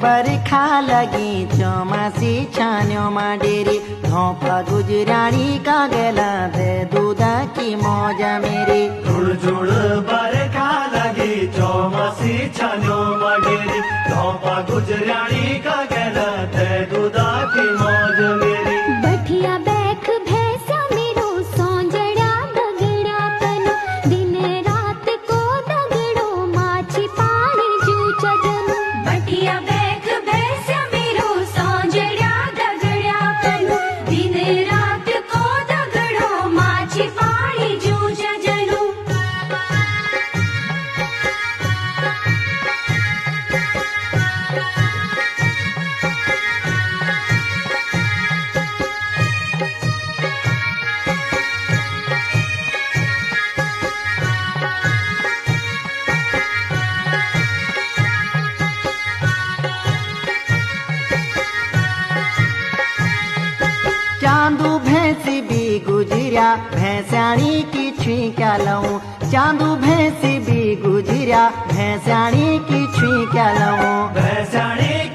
बरखा लगी चौमासी छान्यों मा डेरी धोपा गुजराणी का गला दे दूधा की मौजा मेरी। जुड़ जुड़ बरखा लगी चौमासी छान्यों मा डेरी धोपा गुजराणी का गला दे दूधा की मौज मेरी। बठिया बैख भैंसा मेरो सोंजड़ा दगड़ा तनु दिन रात को दगड़ो माछी पानी जूचा जनु। बठिया बैख भैंसा मेरो सोंजड़ा दगड़ा तनु दिन रात को दगड़ो माछी पानी जूचा जनु। चांदू भैंसी भी गुजरिया भैंसाणी की छुई क्या लऊं। चांदू भैंसी भी गुजरिया भैंसाणी की छुई क्या लऊं। भैंसाणी